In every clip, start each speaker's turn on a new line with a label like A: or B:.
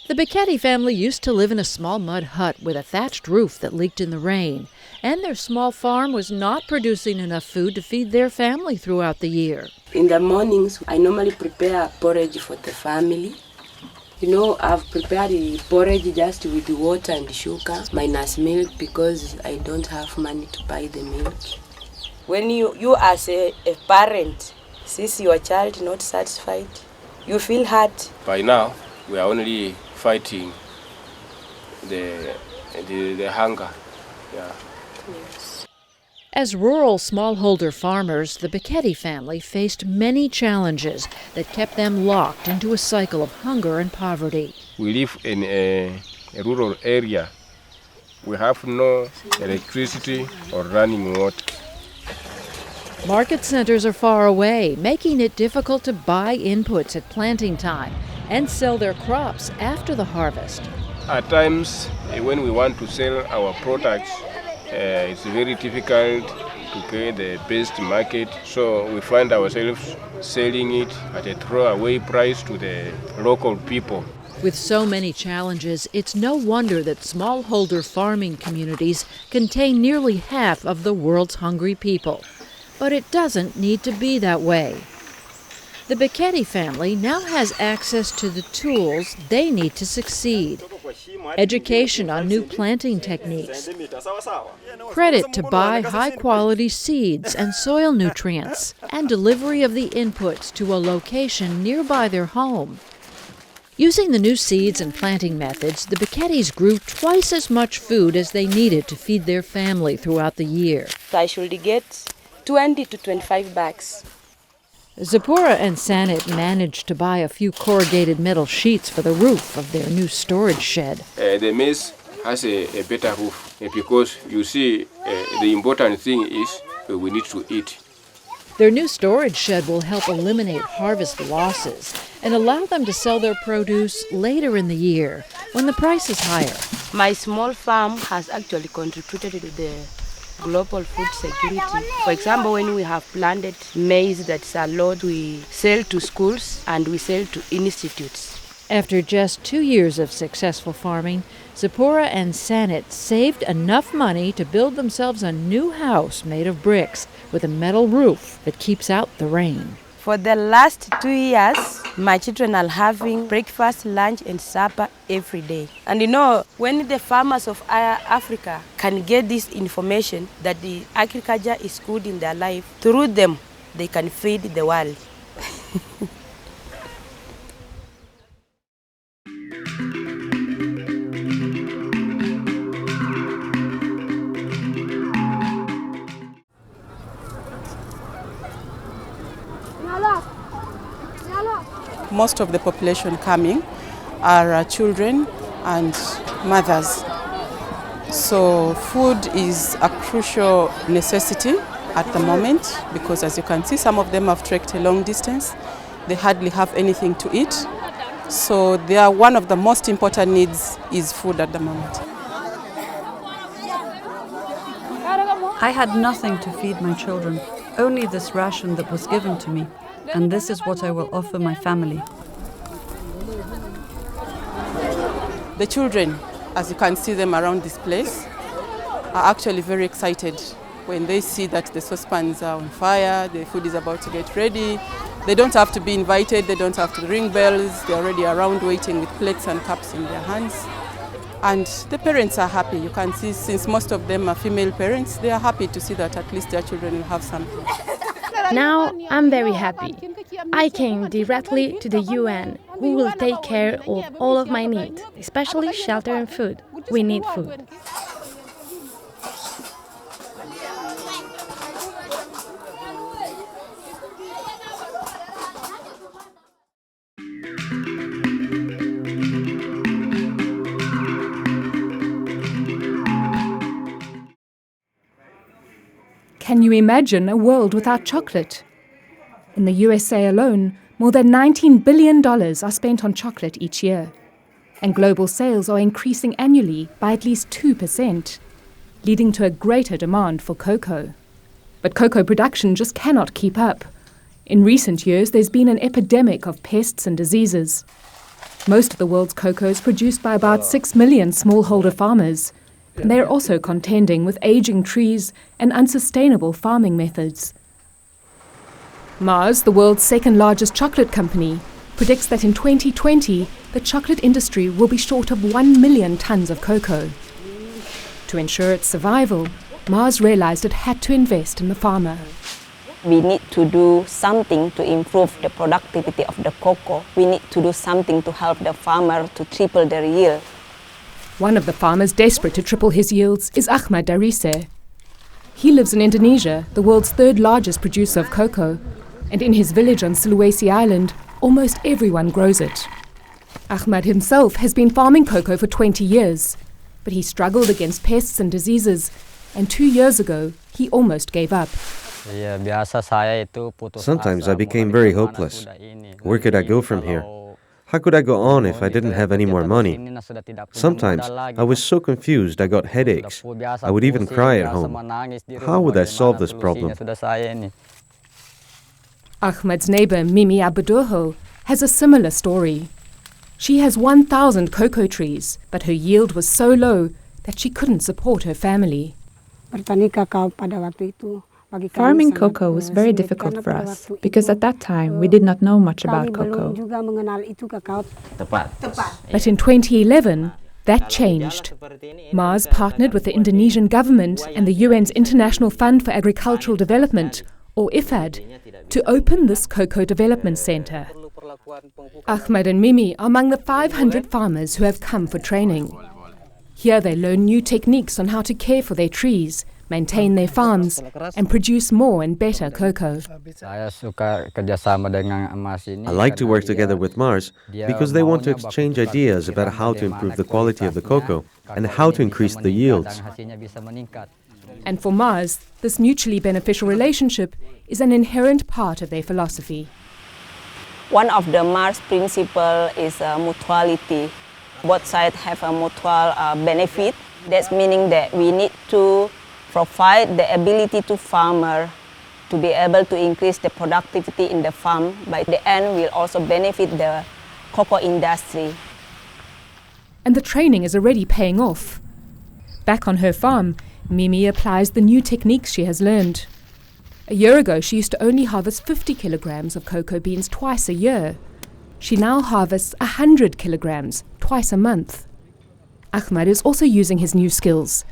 A: The Biketi family used to live in a small mud hut with a thatched roof that leaked in the rain, and their small farm was not producing enough food to feed their family throughout the year.
B: In the mornings, I normally prepare porridge for the family. I've prepared the porridge just with water and sugar, minus milk, because I don't have money to buy the milk. When you as a parent, sees your child not satisfied, you feel hurt.
C: By now, we are only fighting the hunger. Yeah.
B: Yes.
A: As rural smallholder farmers, the Biketi family faced many challenges that kept them locked into a cycle of hunger and poverty.
C: We live in a rural area. We have no electricity or running water.
A: Market centers are far away, making it difficult to buy inputs at planting time and sell their crops after the harvest.
C: At times, when we want to sell our products, it's very difficult to get the best market, so we find ourselves selling it at a throwaway price to the local people.
A: With so many challenges, it's no wonder that smallholder farming communities contain nearly half of the world's hungry people. But it doesn't need to be that way. The Biketi family now has access to the tools they need to succeed. Education on new planting techniques, credit to buy high-quality seeds and soil nutrients, and delivery of the inputs to a location nearby their home. Using the new seeds and planting methods, the Biketis grew twice as much food as they needed to feed their family throughout the year.
B: I should get 20 to 25 bags.
A: Zipporah and Sanit managed to buy a few corrugated metal sheets for the roof of their new storage shed.
C: The maize has a better roof because, you see, the important thing is we need to eat.
A: Their new storage shed will help eliminate harvest losses and allow them to sell their produce later in the year when the price is higher.
B: My small farm has actually contributed to the global food security. For example, when we have planted maize that's a lot, we sell to schools and we sell to institutes.
A: After just 2 years of successful farming, Zipporah and Sanit saved enough money to build themselves a new house made of bricks with a metal roof that keeps out the rain.
B: For the last 2 years, my children are having breakfast, lunch, and supper every day. And when the farmers of Africa can get this information that the agriculture is good in their life, through them, they can feed the world.
D: Most of the population coming are children and mothers. So food is a crucial necessity at the moment because, as you can see, some of them have trekked a long distance. They hardly have anything to eat. So they are one of the most important needs is food at the moment.
E: I had nothing to feed my children, only this ration that was given to me. And this is what I will offer my family.
D: The children, as you can see them around this place, are actually very excited when they see that the saucepans are on fire, the food is about to get ready. They don't have to be invited, they don't have to ring bells, they're already around waiting with plates and cups in their hands. And the parents are happy. You can see, since most of them are female parents, they are happy to see that at least their children will have something.
F: Now I'm very happy. I came directly to the UN, who will take care of all of my needs, especially shelter and food. We need food.
G: Can you imagine a world without chocolate? In the USA alone, more than $19 billion are spent on chocolate each year. And global sales are increasing annually by at least 2%, leading to a greater demand for cocoa. But cocoa production just cannot keep up. In recent years, there's been an epidemic of pests and diseases. Most of the world's cocoa is produced by about 6 million smallholder farmers. And they are also contending with aging trees and unsustainable farming methods. Mars, the world's second largest chocolate company, predicts that in 2020 the chocolate industry will be short of 1 million tons of cocoa. To ensure its survival, Mars realized it had to invest in the farmer.
H: We need to do something to improve the productivity of the cocoa. We need to do something to help the farmer to triple their yield.
G: One of the farmers desperate to triple his yields is Ahmad Darise. He lives in Indonesia, the world's third largest producer of cocoa, and in his village on Sulawesi Island, almost everyone grows it. Ahmad himself has been farming cocoa for 20 years, but he struggled against pests and diseases, and 2 years ago, he almost gave up.
I: Sometimes I became very hopeless. Where could I go from here? How could I go on if I didn't have any more money? Sometimes I was so confused I got headaches. I would even cry at home. How would I solve this problem?
G: Ahmad's neighbor Mimi Abudoho has a similar story. She has 1,000 cocoa trees, but her yield was so low that she couldn't support her family.
J: Farming cocoa was very difficult for us because at that time we did not know much about cocoa.
G: But in 2011, that changed. Mars partnered with the Indonesian government and the UN's International Fund for Agricultural Development, or IFAD, to open this cocoa development center. Ahmad and Mimi are among the 500 farmers who have come for training. Here they learn new techniques on how to care for their trees, maintain their farms, and produce more and better cocoa.
I: I like to work together with Mars because they want to exchange ideas about how to improve the quality of the cocoa and how to increase the yields.
G: And for Mars, this mutually beneficial relationship is an inherent part of their philosophy.
H: One of the Mars principles is mutuality. Both sides have a mutual benefit. That's meaning that we need to provide the ability to farmer to be able to increase the productivity in the farm. By the end, we'll also benefit the cocoa industry.
G: And the training is already paying off. Back on her farm, Mimi applies the new techniques she has learned. A year ago, she used to only harvest 50 kilograms of cocoa beans twice a year. She now harvests 100 kilograms twice a month. Ahmad is also using his new skills.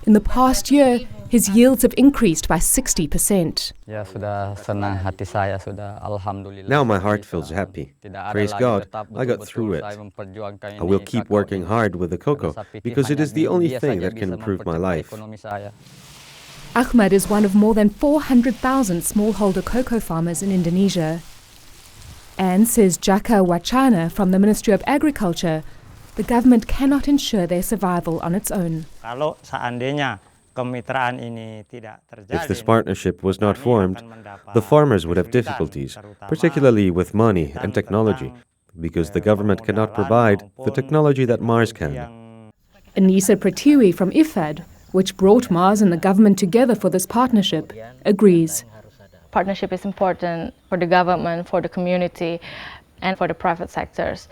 G: In the past year, his yields have increased by 60%.
I: Now my heart feels happy. Praise God, I got through it. I will keep working hard with the cocoa because it is the only thing that can improve my life.
G: Ahmad is one of more than 400,000 smallholder cocoa farmers in Indonesia. And, says Jaka Wacana from the Ministry of Agriculture, the government cannot ensure their survival on its own.
I: If this partnership was not formed, the farmers would have difficulties, particularly with money and technology, because the government cannot provide the technology that Mars can.
G: Anisa Pratiwi from IFAD, which brought Mars and the government together for this partnership, agrees.
K: Partnership is important for the government, for the community, and for the private sectors.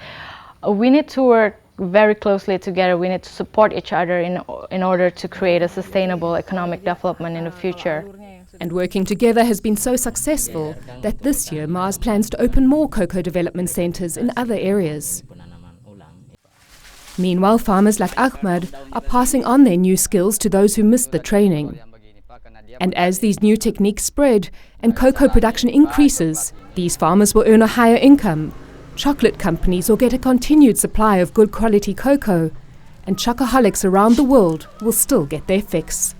K: We need to work very closely together. We need to support each other in order to create a sustainable economic development in the future.
G: And working together has been so successful that this year Mars plans to open more cocoa development centers in other areas. Meanwhile, farmers like Ahmad are passing on their new skills to those who missed the training. And as these new techniques spread and cocoa production increases, these farmers will earn a higher income. Chocolate companies will get a continued supply of good quality cocoa, and chocoholics around the world will still get their fix.